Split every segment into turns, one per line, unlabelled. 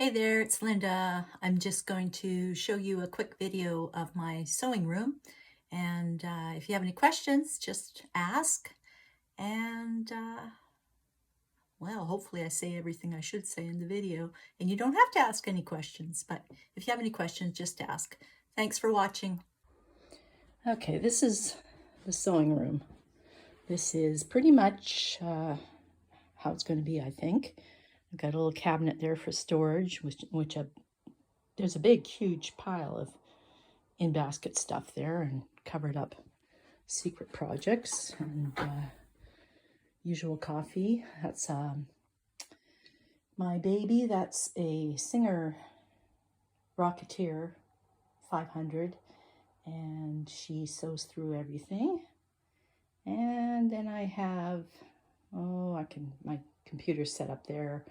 Hey there, it's Linda. I'm just going to show you a quick video of my sewing room. And if you have any questions, just ask. And well, hopefully I say everything I should say in the video. And you don't have to ask any questions, but if you have any questions, just ask. Thanks for watching. Okay, this is the sewing room. This is pretty much how it's going to be, I think. I've got a little cabinet there for storage, which there's a big, huge pile of in-basket stuff there and covered up secret projects and usual coffee. That's my baby. That's a Singer Rocketeer 500, and she sews through everything. And then I have, my computer's set up there.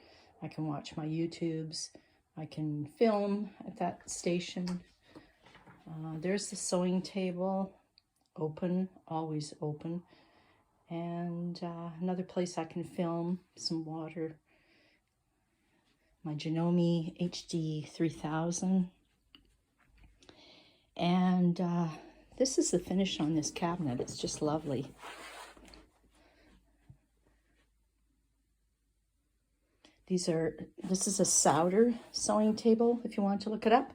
I can watch my YouTubes. I can film at that station. There's the sewing table, open, always open. And another place I can film, some water. My Janome HD3000. And this is the finish on this cabinet. It's just lovely. This is a Sauder sewing table, if you want to look it up.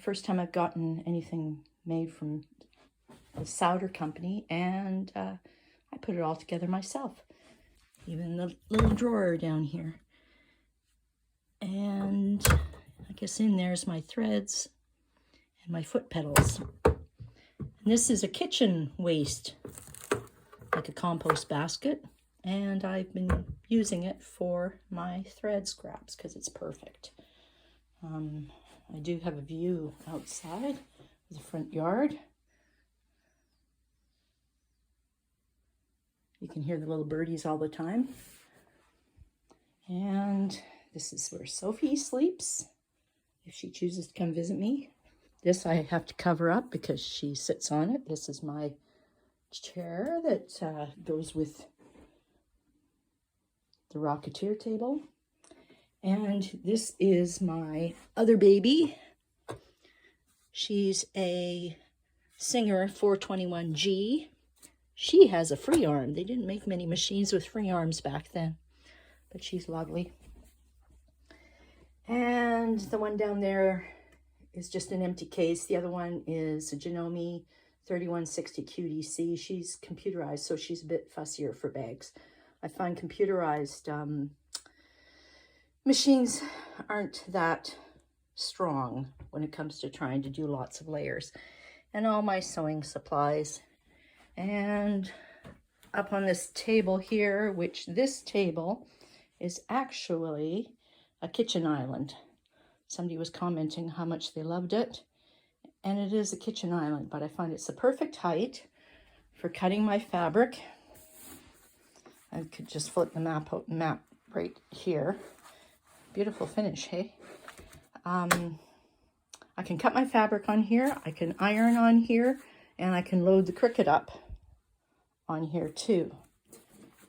First time I've gotten anything made from the Sauder company, and I put it all together myself. Even the little drawer down here. And I guess in there's my threads and my foot pedals. And this is a kitchen waste, like a compost basket. And I've been using it for my thread scraps because it's perfect. I do have a view outside of the front yard. You can hear the little birdies all the time. And this is where Sophie sleeps if she chooses to come visit me. This I have to cover up because she sits on it. This is my chair that goes with the Rocketeer table. And this is my other baby. She's a Singer 421G. She has a free arm. They didn't make many machines with free arms back then, but she's lovely. And the one down there is just an empty case. The other one is a Janome 3160 QDC. She's computerized, so she's a bit fussier for bags. I find computerized machines aren't that strong when it comes to trying to do lots of layers. And all my sewing supplies. And up on this table here, which this table is actually a kitchen island. Somebody was commenting how much they loved it. And it is a kitchen island, but I find it's the perfect height for cutting my fabric. I could just flip the map right here. Beautiful finish, hey? I can cut my fabric on here, I can iron on here, and I can load the Cricut up on here too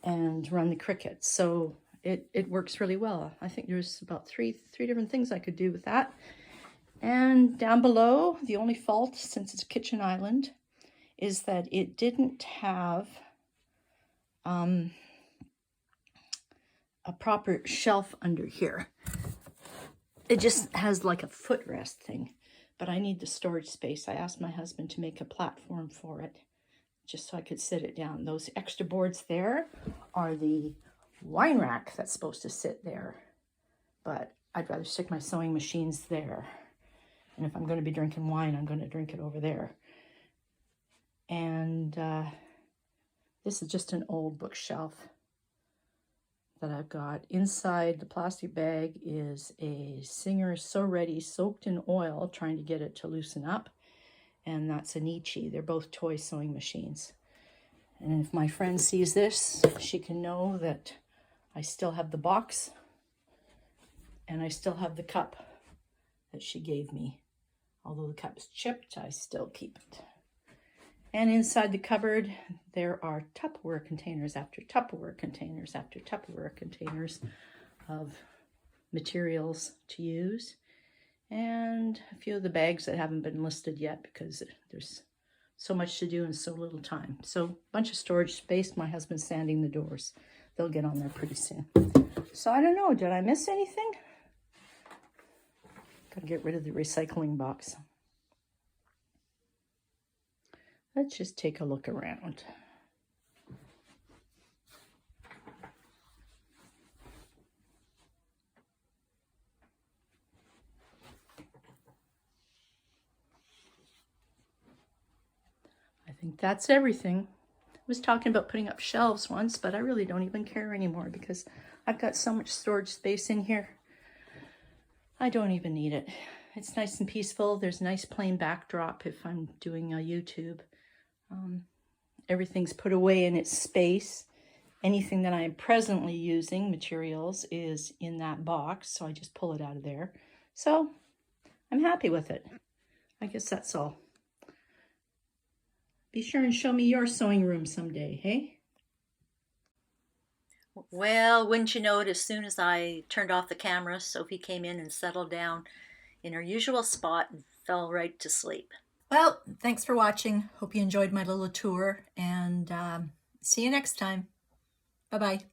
and run the Cricut. So it works really well. I think there's about three different things I could do with that. And down below, the only fault, since it's a kitchen island, is that it didn't have a proper shelf under here. It just has like a footrest thing, but I need the storage space. I asked my husband to make a platform for it, just so I could sit it down. Those extra boards there are the wine rack that's supposed to sit there, but I'd rather stick my sewing machines there. And if I'm going to be drinking wine, I'm going to drink it over there. And this is just an old bookshelf that I've got. Inside the plastic bag is a Singer Sew Ready soaked in oil, trying to get it to loosen up. And that's a Nietzsche. They're both toy sewing machines. And if my friend sees this, she can know that I still have the box and I still have the cup that she gave me. Although the cup is chipped, I still keep it. And inside the cupboard, there are Tupperware containers after Tupperware containers after Tupperware containers of materials to use, and a few of the bags that haven't been listed yet because there's so much to do in so little time. So a bunch of storage space. My husband's sanding the doors. They'll get on there pretty soon. So I don't know, did I miss anything? Gotta get rid of the recycling box. Let's just take a look around. I think that's everything. I was talking about putting up shelves once, but I really don't even care anymore because I've got so much storage space in here. I don't even need it. It's nice and peaceful. There's a nice plain backdrop if I'm doing a YouTube. Everything's put away in its space. Anything that I'm presently using, materials, is in that box, so I just pull it out of there. So I'm happy with it. I guess that's all. Be sure and show me your sewing room someday, hey? Well, wouldn't you know it, as soon as I turned off the camera, Sophie came in and settled down in her usual spot and fell right to sleep. Well, thanks for watching. Hope you enjoyed my little tour, and see you next time. Bye-bye.